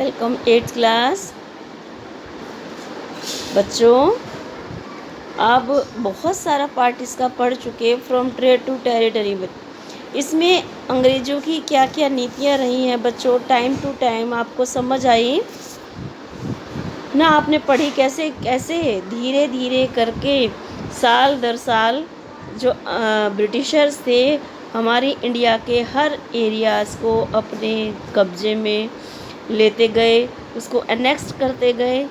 Welcome 8th class. बच्चों, आप बहुत सारा पार्ट इसका पढ़ चुके फ्रॉम ट्रेड टू टेरिटरी। इसमें अंग्रेज़ों की क्या क्या नीतियाँ रही हैं बच्चों, टाइम टू टाइम आपको समझ आई ना? आपने पढ़ी कैसे कैसे धीरे धीरे करके साल दर साल जो ब्रिटिशर्स थे हमारी इंडिया के हर एरियाज़ को अपने कब्जे में लेते गए, उसको एनेक्स करते गए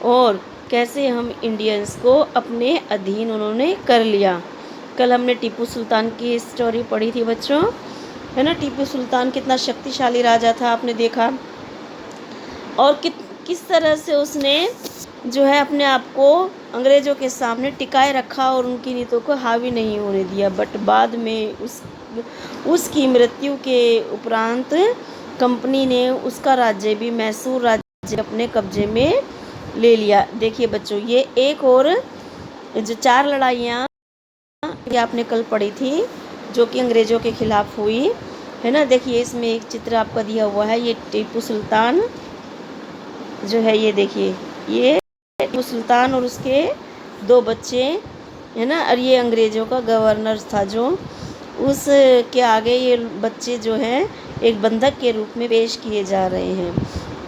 और कैसे हम इंडियंस को अपने अधीन उन्होंने कर लिया। कल हमने टीपू सुल्तान की स्टोरी पढ़ी थी बच्चों, है ना? टीपू सुल्तान कितना शक्तिशाली राजा था, आपने देखा। और किस तरह से उसने जो है अपने आप को अंग्रेज़ों के सामने टिकाए रखा और उनकी नीतियों को हावी नहीं होने दिया। बट बाद में उसकी मृत्यु के उपरांत कंपनी ने उसका राज्य भी, मैसूर राज्य, अपने कब्जे में ले लिया। देखिए बच्चों, ये एक और जो 4 लड़ाइयाँ आपने कल पढ़ी थी जो कि अंग्रेज़ों के खिलाफ हुई, है ना? देखिए इसमें एक चित्र आपका दिया हुआ है, ये टीपू सुल्तान जो है, ये देखिए, ये टीपू सुल्तान और उसके 2 बच्चे, है ना? और ये अंग्रेज़ों का गवर्नर था जो उसके आगे ये बच्चे जो हैं एक बंधक के रूप में पेश किए जा रहे हैं।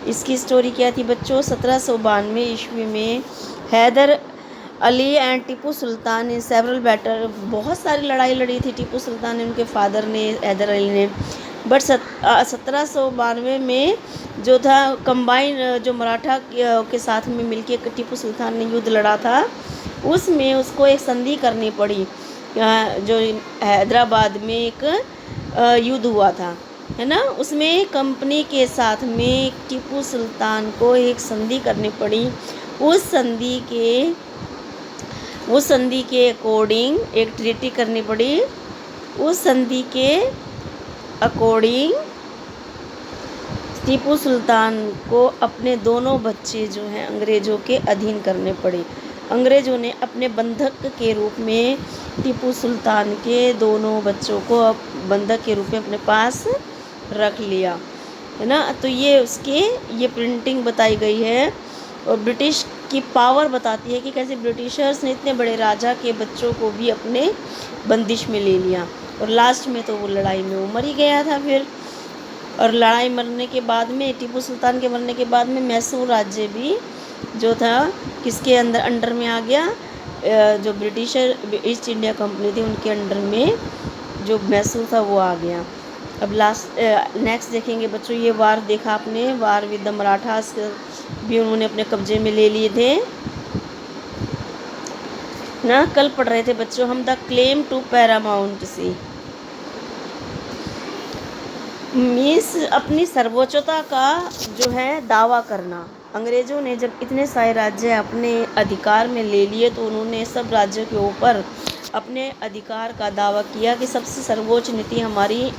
इसकी स्टोरी क्या थी बच्चों? 1792 ईस्वी में हैदर अली एंड टीपू सुल्तान ने सेवरल बैटल, बहुत सारी लड़ाई लड़ी थी टीपू सुल्तान ने, उनके फादर ने, हैदर अली ने। बट 1792 में जो था कंबाइन, जो मराठा के साथ में मिलकर टीपू सुल्तान ने युद्ध लड़ा था, उसमें उसको एक संधि करनी पड़ी। जो हैदराबाद में एक युद्ध हुआ था, है ना? उसमें कंपनी के साथ में टीपू सुल्तान को एक संधि करनी पड़ी। उस संधि के अकॉर्डिंग एक ट्रीटी करनी पड़ी। उस संधि के अकॉर्डिंग टीपू सुल्तान को अपने दोनों बच्चे जो हैं अंग्रेज़ों के अधीन करने पड़े। अंग्रेज़ों ने अपने बंधक के रूप में टीपू सुल्तान के दोनों बच्चों को बंधक के रूप में अपने पास रख लिया, है ना? तो ये प्रिंटिंग बताई गई है और ब्रिटिश की पावर बताती है कि कैसे ब्रिटिशर्स ने इतने बड़े राजा के बच्चों को भी अपने बंदिश में ले लिया। और लास्ट में तो वो लड़ाई में वो मर ही गया था फिर। और लड़ाई मरने के बाद में, टीपू सुल्तान के मरने के बाद में मैसूर राज्य भी जो था किसके अंडर में आ गया? जो ब्रिटिशर ईस्ट इंडिया कंपनी थी उनके अंडर में जो मैसूर था वो आ गया। अब नेक्स्ट देखेंगे बच्चों, ये वार देखा आपने, वार विद द मराठास भी उन्होंने अपने कब्जे में ले लिए थे ना? कल पढ़ रहे थे बच्चों हम the claim to paramountcy, means अपनी सर्वोच्चता का जो है दावा करना। अंग्रेज़ों ने जब इतने सारे राज्य अपने अधिकार में ले लिए तो उन्होंने सब राज्यों के ऊपर अपने अधिकार का दावा किया कि सबसे सर्वोच्च नीति हमारी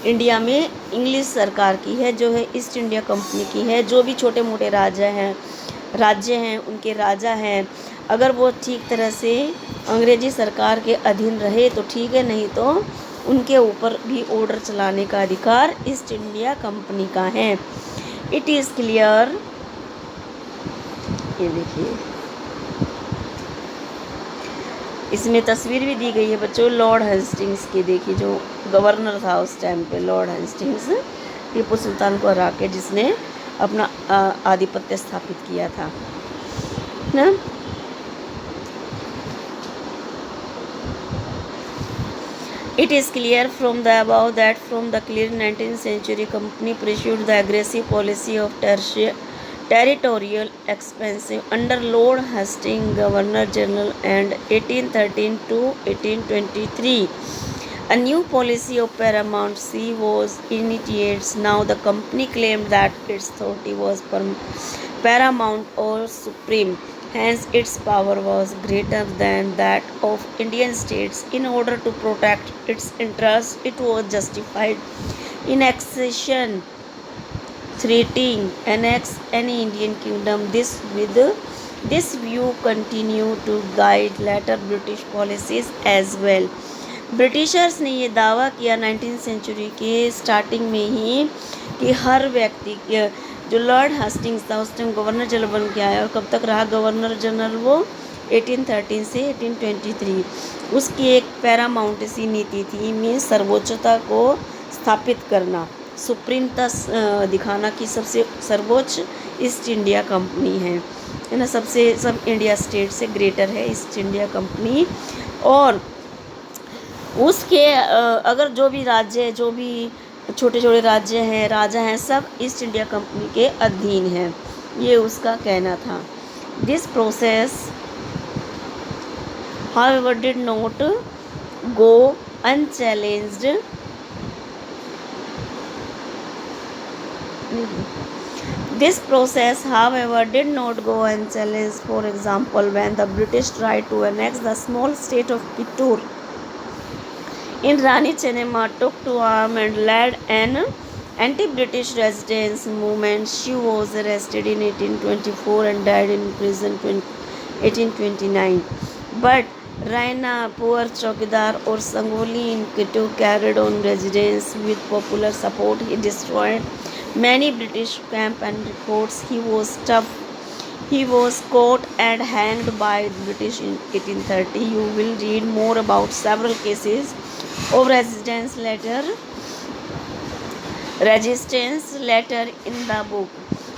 इंडिया में इंग्लिश सरकार की है, जो है ईस्ट इंडिया कंपनी की है। जो भी छोटे मोटे राज्य हैं उनके राजा हैं, अगर वो ठीक तरह से अंग्रेज़ी सरकार के अधीन रहे तो ठीक है, नहीं तो उनके ऊपर भी ऑर्डर चलाने का अधिकार ईस्ट इंडिया कंपनी का है। इट इज़ क्लियर, ये देखिए इसमें तस्वीर भी दी गई है बच्चों लॉर्ड हेस्टिंग्स की। देखिए जो गवर्नर था उस टाइम पे, लॉर्ड हेस्टिंग्स, टीपू सुल्तान को हरा के जिसने अपना आधिपत्य स्थापित किया था ना? It is clear from the above that from the clear 19th century company pursued the aggressive policy of territorial expansion under Lord Hastings, Governor General, and 1813 to 1823. A new policy of paramountcy was initiated. Now the company claimed that its authority was paramount or supreme. Hence, its power was greater than that of Indian states. In order to protect its interests, it was justified in accession, threatening annex any Indian kingdom. This view continued to guide later British policies as well. Britishers ने ये दावा किया 19th century के starting में ही कि हर व्यक्ति जो Lord Hastings था उस टाइम गवर्नर जनरल बन के आया, और कब तक रहा गवर्नर जनरल वो 1813 से 1823। उसकी एक पैरामाउंट सी नीति थी, में सर्वोच्चता को स्थापित करना, सुप्रीमता दिखाना कि सबसे सर्वोच्च ईस्ट इंडिया कंपनी है ना, सब इंडिया स्टेट से ग्रेटर है ईस्ट इंडिया कंपनी। और उसके अगर जो भी राज्य, जो भी छोटे छोटे राज्य हैं, राजा हैं, सब ईस्ट इंडिया कंपनी के अधीन हैं, ये उसका कहना था। This process however did not go unchallenged. This process, however, did not go unchallenged. For example, when the British tried to annex the small state of Kittur, in Rani Chennamma took to arm and led an anti-British resistance movement. She was arrested in 1824 and died in prison in 1829. But Raina, poor Chowkidar or Sangoli in Kittur carried on resistance with popular support. He destroyed many British camps and reports. He was tough. He was caught and hanged by the British in 1830. You will read more about several cases of resistance later in the book.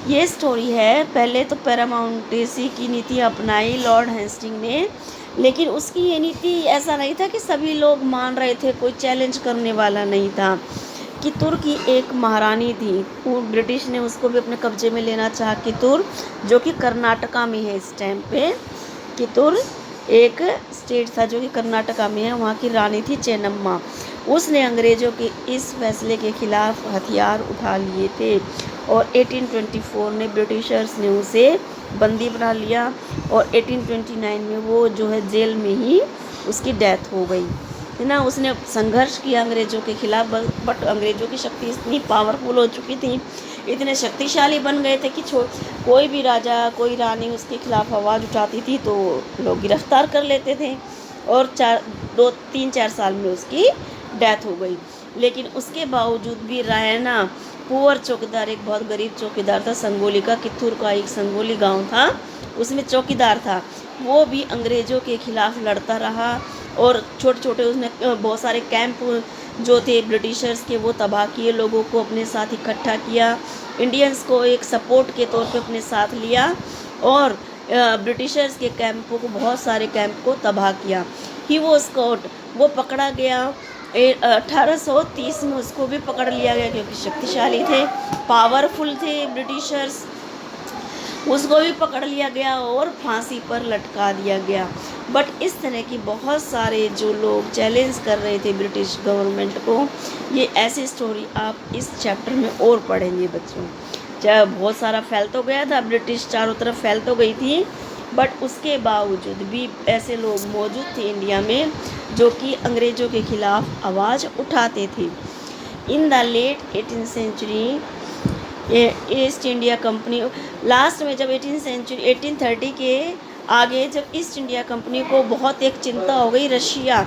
ये story है। पहले तो paramountcy की नीति अपनाई Lord Hasting ने, लेकिन उसकी ये नीति ऐसा नहीं था कि सभी लोग मान रहे थे, कोई चैलेंज करने वाला नहीं था। कित्तूर की एक महारानी थी, वो ब्रिटिश ने उसको भी अपने कब्जे में लेना चाहा। कित्तूर जो कि कर्नाटका में है इस टाइम पे, कित्तूर एक स्टेट था जो कि कर्नाटका में है, वहाँ की रानी थी चेन्नम्मा। उसने अंग्रेज़ों के इस फैसले के खिलाफ हथियार उठा लिए थे और 1824 में ब्रिटिशर्स ने उसे बंदी बना लिया और 1829 में वो जो है जेल में ही उसकी डेथ हो गई, है ना। उसने संघर्ष किया अंग्रेज़ों के खिलाफ, बट अंग्रेज़ों की शक्ति इतनी पावरफुल हो चुकी थी, इतने शक्तिशाली बन गए थे कि कोई भी राजा, कोई रानी उसके खिलाफ आवाज़ उठाती थी तो लोग गिरफ्तार कर लेते थे और 3-4 साल में उसकी डेथ हो गई। लेकिन उसके बावजूद भी रायना पुअर चौकीदार, एक बहुत गरीब चौकीदार था संगोली का, कित्तूर का एक संगोली गांव था, उसमें चौकीदार था, वो भी अंग्रेज़ों के खिलाफ लड़ता रहा और छोटे छोटे उसने बहुत सारे कैंप जो थे ब्रिटिशर्स के वो तबाह किए, लोगों को अपने साथ इकट्ठा किया, इंडियंस को एक सपोर्ट के तौर पे अपने साथ लिया और ब्रिटिशर्स के कैंपों को, बहुत सारे कैंप को तबाह किया। ही वॉज कॉट, वो पकड़ा गया 1830 में, उसको भी पकड़ लिया गया क्योंकि शक्तिशाली थे, पावरफुल थे ब्रिटिशर्स, उसको भी पकड़ लिया गया और फांसी पर लटका दिया गया। बट इस तरह की बहुत सारे जो लोग चैलेंज कर रहे थे ब्रिटिश गवर्नमेंट को, ये ऐसी स्टोरी आप इस चैप्टर में और पढ़ेंगे बच्चों। चाहे बहुत सारा फैल तो गया था, ब्रिटिश चारों तरफ फैल तो गई थी, बट उसके बावजूद भी ऐसे लोग मौजूद थे इंडिया में जो कि अंग्रेज़ों के खिलाफ आवाज़ उठाते थे। In the late 18th century East India Company, last में जब 1830 के आगे जब ईस्ट इंडिया कंपनी को बहुत एक चिंता हो गई रशिया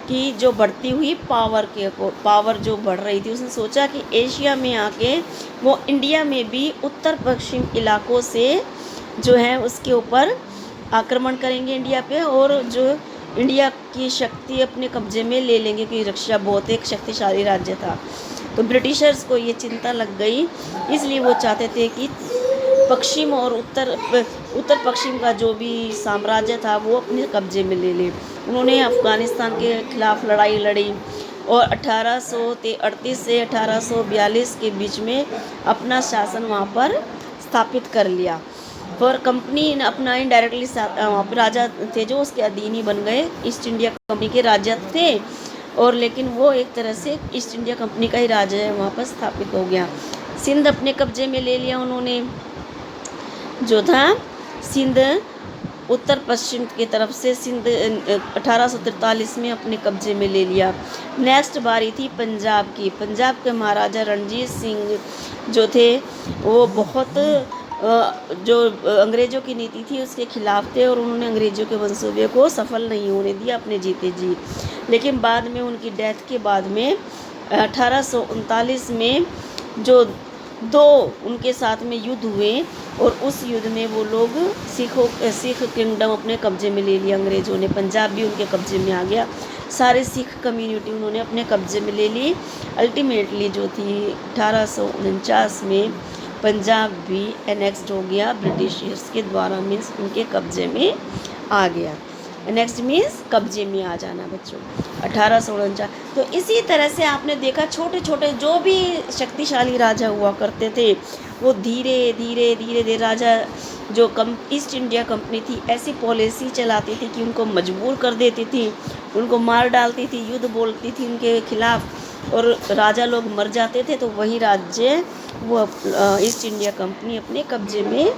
की जो बढ़ती हुई पावर जो बढ़ रही थी, उसने सोचा कि एशिया में आके वो इंडिया में भी उत्तर पश्चिम इलाकों से जो है उसके ऊपर आक्रमण करेंगे इंडिया पे और जो इंडिया की शक्ति अपने कब्जे में ले लेंगे, क्योंकि रशिया बहुत एक शक्तिशाली राज्य था। तो ब्रिटिशर्स को ये चिंता लग गई, इसलिए वो चाहते थे कि पश्चिम और उत्तर पश्चिम का जो भी साम्राज्य था वो अपने कब्जे में ले ले। उन्होंने अफ़गानिस्तान के खिलाफ लड़ाई लड़ी और 1838 से 1842 के बीच में अपना शासन वहाँ पर स्थापित कर लिया। और कंपनी ने अपना इनडायरेक्टली वहाँ पर राजा थे जो उसके अधीन ही बन गए, ईस्ट इंडिया कंपनी के राजा थे, और लेकिन वो एक तरह से ईस्ट इंडिया कंपनी का ही राजा है वहाँ पर स्थापित हो गया। सिंध अपने कब्जे में ले लिया उन्होंने, जो था सिंध उत्तर पश्चिम की तरफ से सिंध 1843 में अपने कब्जे में ले लिया। नेक्स्ट बारी थी पंजाब की। पंजाब के महाराजा रणजीत सिंह जो थे वो बहुत जो अंग्रेज़ों की नीति थी उसके खिलाफ थे और उन्होंने अंग्रेज़ों के मंसूबे को सफल नहीं होने दिया अपने जीते जी। लेकिन बाद में उनकी डेथ के बाद में 1839 में जो दो उनके साथ में युद्ध हुए और उस युद्ध में वो लोग सिख किंगडम अपने कब्जे में ले लिया अंग्रेज़ों ने। पंजाब भी उनके कब्जे में आ गया, सारे सिख कम्युनिटी उन्होंने अपने कब्जे में ले ली। अल्टीमेटली जो थी 1849 में पंजाब भी एनेक्स्ड हो गया ब्रिटिशर्स के द्वारा, मीन्स उनके कब्जे में आ गया। नेक्स्ट मीन्स कब्जे में आ जाना बच्चों, 1849। तो इसी तरह से आपने देखा छोटे छोटे जो भी शक्तिशाली राजा हुआ करते थे वो धीरे धीरे धीरे धीरे राजा जो ईस्ट इंडिया कंपनी थी ऐसी पॉलिसी चलाती थी कि उनको मजबूर कर देती थी, उनको मार डालती थी, युद्ध बोलती थी उनके खिलाफ और राजा लोग मर जाते थे। तो वही राज्य वो ईस्ट इंडिया कंपनी अपने कब्जे में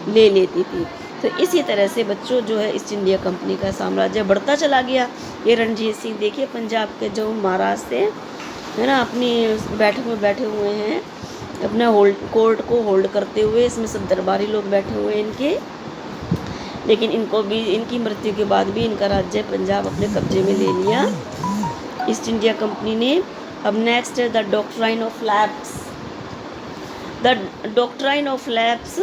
ले लेती थी। तो इसी तरह से बच्चों जो है ईस्ट इंडिया कंपनी का साम्राज्य बढ़ता चला गया। ये रणजीत सिंह देखिए पंजाब के जो महाराज थे है ना, अपनी बैठक में बैठे हुए हैं, अपना कोर्ट को होल्ड करते हुए। इसमें सब दरबारी लोग बैठे हुए हैं इनके, लेकिन इनको भी इनकी मृत्यु के बाद भी इनका राज्य पंजाब अपने कब्जे में ले लिया ईस्ट इंडिया कंपनी ने। अब नेक्स्ट है the doctrine of lapse. The doctrine of lapse,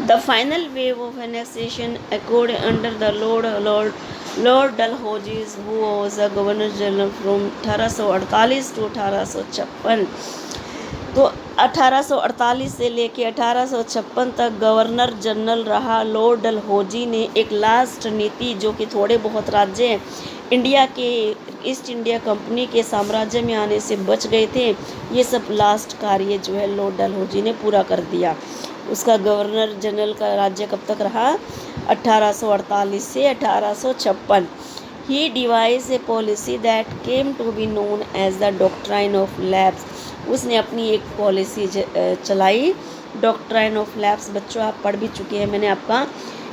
the final wave of annexation occurred under the Lord Dalhousie, who was the Governor General from 1848 to 1856। तो 1848 से लेके 1856 तक गवर्नर जनरल रहा Lord Dalhousie ने एक लास्ट नीति, जो कि थोड़े बहुत राज्य इंडिया के ईस्ट इंडिया कंपनी के साम्राज्य में आने से बच गए थे, ये सब लास्ट कार्य जो है लॉर्ड डलहौजी ने पूरा कर दिया। उसका गवर्नर जनरल का राज्य कब तक रहा? 1848 से 1856। He devised a policy that came to be known as the doctrine of lapse. उसने अपनी एक पॉलिसी चलाई, डॉक्ट्राइन ऑफ लैप्स। बच्चों आप पढ़ भी चुके हैं, मैंने आपका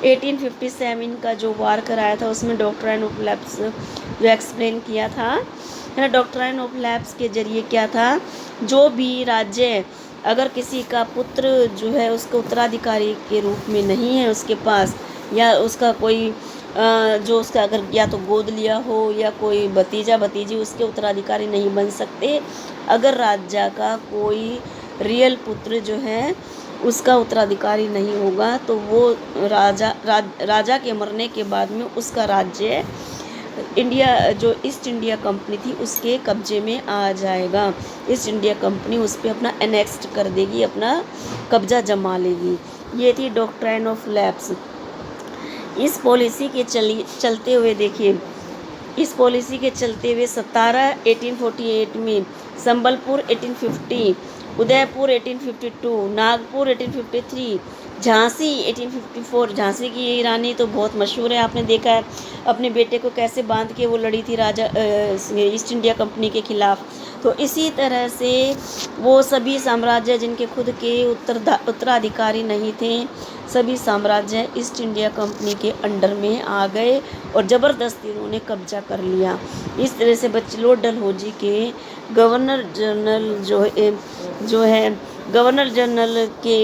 1857 का जो वार कराया था उसमें डॉक्ट्राइन ऑफ लैप्स जो एक्सप्लेन किया था, है ना। डॉक्ट्राइन ऑफ लैप्स के जरिए क्या था, जो भी राज्य अगर किसी का पुत्र जो है उसको उत्तराधिकारी के रूप में नहीं है उसके पास, या उसका कोई जो उसका अगर या तो गोद लिया हो या कोई भतीजा भतीजी उसके उत्तराधिकारी नहीं बन सकते, अगर राज्य का कोई रियल पुत्र जो है उसका उत्तराधिकारी नहीं होगा तो वो राजा के मरने के बाद में उसका राज्य इंडिया जो ईस्ट इंडिया कंपनी थी उसके कब्जे में आ जाएगा। ईस्ट इंडिया कंपनी उस पर अपना एनेक्स्ट कर देगी, अपना कब्जा जमा लेगी। ये थी डॉक्ट्राइन ऑफ लैप्स। इस पॉलिसी के चलते हुए देखिए, इस पॉलिसी के चलते हुए 1848 में संबलपुर 1850, उदयपुर 1852, नागपुर 1853, झांसी 1854। झांसी की रानी तो बहुत मशहूर है, आपने देखा है अपने बेटे को कैसे बांध के वो लड़ी थी राजा ईस्ट इंडिया कंपनी के खिलाफ। तो इसी तरह से वो सभी साम्राज्य जिनके खुद के उत्तराधिकारी नहीं थे, सभी साम्राज्य ईस्ट इंडिया कंपनी के अंडर में आ गए और ज़बरदस्ती उन्होंने कब्जा कर लिया। इस तरह से लॉर्ड डलहौजी के गवर्नर जनरल जो है गवर्नर जनरल के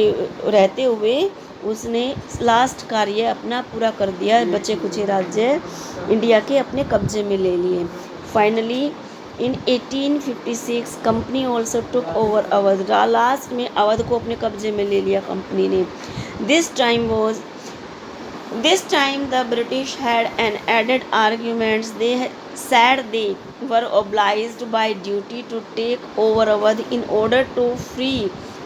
रहते हुए उसने लास्ट कार्य अपना पूरा कर दिया, बचे कुछ राज्य इंडिया के अपने कब्जे में ले लिए। Finally in 1856 company also took over Awadh. Last में अवध को अपने कब्जे में ले लिया कंपनी ने। This time the British had an added arguments. They said they were obliged by duty to take over Awadh in order to free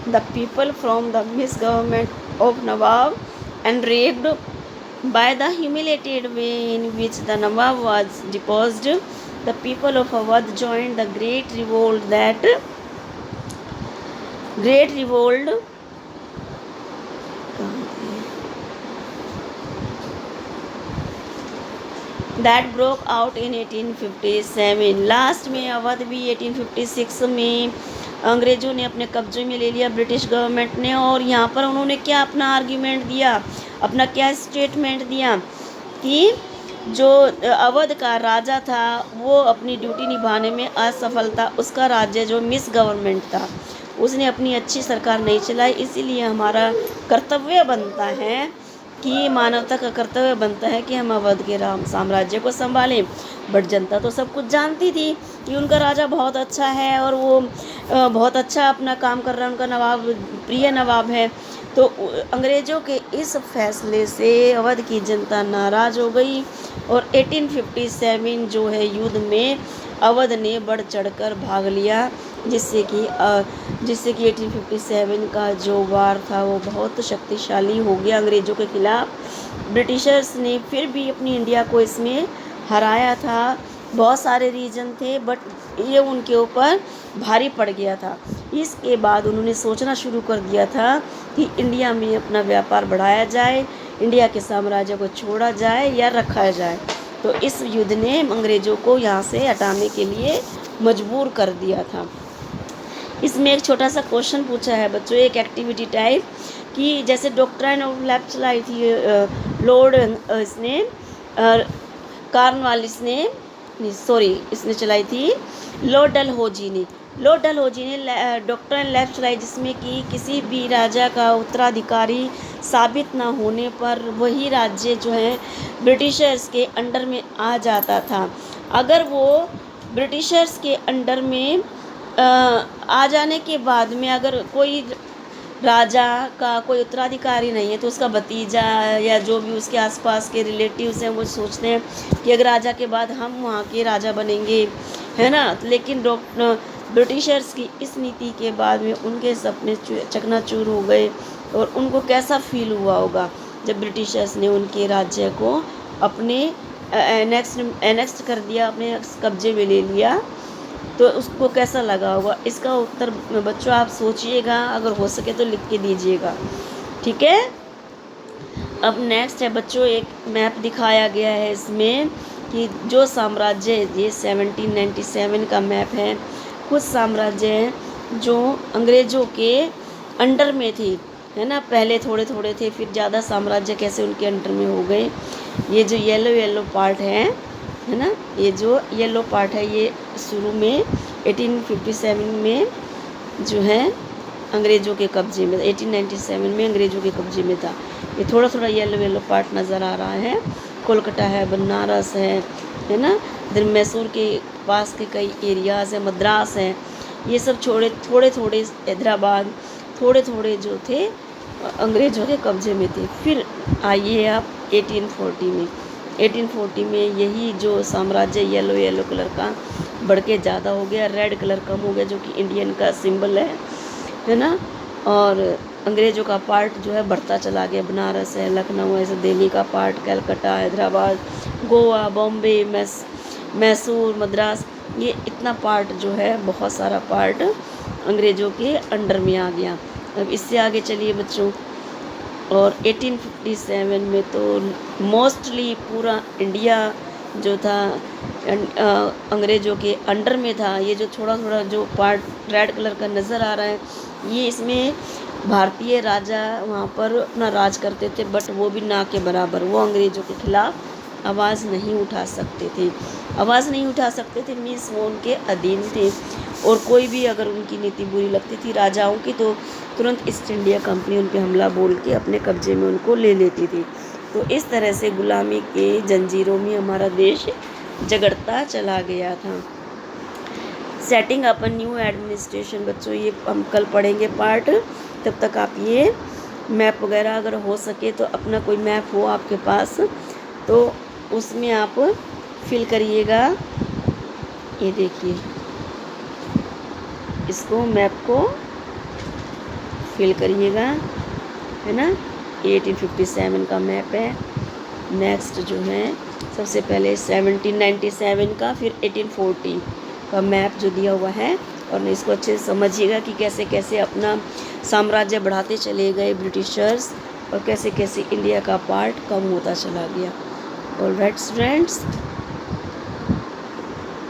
the people from the misgovernment of Nawab, enraged by the humiliated way in which the Nawab was deposed. The people of Awadh joined the great revolt that broke out in 1857। Last में अवध भी 1856 में अंग्रेज़ों ने अपने कब्जे में ले लिया, ब्रिटिश गवर्नमेंट ने। और यहाँ पर उन्होंने क्या अपना आर्ग्यूमेंट दिया, अपना क्या स्टेटमेंट दिया कि जो अवध का राजा था वो अपनी ड्यूटी निभाने में असफल था, उसका राज्य जो मिस गवर्नमेंट था उसने अपनी अच्छी सरकार नहीं चलाई, इसीलिए हमारा कर्तव्य बनता है कि मानवता का कर्तव्य बनता है कि हम अवध के राम साम्राज्य को संभालें। बट जनता तो सब कुछ जानती थी कि उनका राजा बहुत अच्छा है और वो बहुत अच्छा अपना काम कर रहा है, उनका नवाब प्रिय नवाब है। तो अंग्रेज़ों के इस फैसले से अवध की जनता नाराज़ हो गई और 1857 जो है युद्ध में अवध ने बढ़ चढ़कर भाग लिया, जिससे कि 1857 का जो वार था वो बहुत शक्तिशाली हो गया अंग्रेज़ों के खिलाफ। ब्रिटिशर्स ने फिर भी अपनी इंडिया को इसमें हराया था। बहुत सारे रीजन थे बट ये उनके ऊपर भारी पड़ गया था। इसके बाद उन्होंने सोचना शुरू कर दिया था कि इंडिया में अपना व्यापार बढ़ाया जाए, इंडिया के साम्राज्य को छोड़ा जाए या रखा जाए। तो इस युद्ध ने अंग्रेज़ों को यहाँ से हटाने के लिए मजबूर कर दिया था। इसमें एक छोटा सा क्वेश्चन पूछा है बच्चों, एक एक्टिविटी टाइप, कि जैसे डॉक्ट्राइन ऑफ लेफ्ट चलाई थी लॉर्ड इसने कार्नवालिस ने इसने चलाई थी लॉर्ड डलहौजी ने। लॉर्ड डलहौजी ने डॉक्ट्राइन लेफ्ट चलाई, जिसमें कि किसी भी राजा का उत्तराधिकारी साबित ना होने पर वही राज्य जो है ब्रिटिशर्स के अंडर में आ जाता था। अगर वो ब्रिटिशर्स के अंडर में आ जाने के बाद में अगर कोई राजा का कोई उत्तराधिकारी नहीं है तो उसका भतीजा या जो भी उसके आसपास के रिलेटिव्स हैं वो सोचते हैं कि अगर राजा के बाद हम वहाँ के राजा बनेंगे, है ना। लेकिन ब्रिटिशर्स की इस नीति के बाद में उनके सपने चकनाचूर हो गए और उनको कैसा फील हुआ होगा जब ब्रिटिशर्स ने उनके राज्य को अपने एनेक्स कर दिया, अपने कब्जे में ले लिया, तो उसको कैसा लगा होगा। इसका उत्तर बच्चों आप सोचिएगा, अगर हो सके तो लिख के दीजिएगा, ठीक है। अब नेक्स्ट है बच्चों, एक मैप दिखाया गया है इसमें कि जो साम्राज्य, ये 1797 का मैप है। कुछ साम्राज्य हैं जो अंग्रेज़ों के अंडर में थे, है ना। पहले थोड़े थोड़े थे, फिर ज़्यादा साम्राज्य कैसे उनके अंडर में हो गए। ये जो येलो पार्ट है ना, ये जो येलो पार्ट है ये शुरू में 1857 में जो है अंग्रेज़ों के कब्जे में, 1897 में अंग्रेज़ों के कब्जे में था। ये थोड़ा थोड़ा येलो पार्ट नज़र आ रहा है। कोलकाता है, बनारस है ना, इधर मैसूर के पास के कई एरियाज़ हैं, मद्रास हैं, ये सब थोड़े थोड़े हैदराबाद थोड़े थोड़े जो थे अंग्रेज़ों के कब्जे में थे। फिर आइए आप 1840 में यही जो साम्राज्य येलो कलर का बढ़ के ज़्यादा हो गया, रेड कलर कम हो गया, जो कि इंडियन का सिंबल है ना। और अंग्रेज़ों का पार्ट जो है बढ़ता चला गया। बनारस है, लखनऊ है, दिल्ली का पार्ट, कलकत्ता, हैदराबाद, गोवा, बॉम्बे, मैसूर, मद्रास, ये इतना पार्ट जो है, बहुत सारा पार्ट अंग्रेज़ों के अंडर में आ गया। अब इससे आगे चलिए बच्चों, और 1857 में तो मोस्टली पूरा इंडिया जो था अंग्रेज़ों के अंडर में था। ये जो थोड़ा थोड़ा जो पार्ट रेड कलर का नज़र आ रहा है, ये इसमें भारतीय राजा वहाँ पर अपना राज करते थे, बट वो भी ना के बराबर। वो अंग्रेज़ों के खिलाफ़ आवाज़ नहीं उठा सकते थे, मीन्स वो उनके अधीन थे। और कोई भी अगर उनकी नीति बुरी लगती थी राजाओं की, तो तुरंत ईस्ट इंडिया कंपनी उन पर हमला बोल के अपने कब्जे में उनको ले लेती थी। तो इस तरह से गुलामी के जंजीरों में हमारा देश जगड़ता चला गया था। सेटिंग अप न्यू एडमिनिस्ट्रेशन बच्चों, ये हम कल पढ़ेंगे पार्ट। तब तक आप ये मैप वगैरह अगर हो सके तो अपना कोई मैप हो आपके पास तो उसमें आप फिल करिएगा। ये देखिए, इसको मैप को फिल करिएगा, है ना। 1857 का मैप है। नेक्स्ट जो है सबसे पहले 1797 का, फिर 1840 का मैप जो दिया हुआ है, और इसको अच्छे से समझिएगा कि कैसे कैसे अपना साम्राज्य बढ़ाते चले गए ब्रिटिशर्स और कैसे कैसे इंडिया का पार्ट कम होता चला गया। Alright students.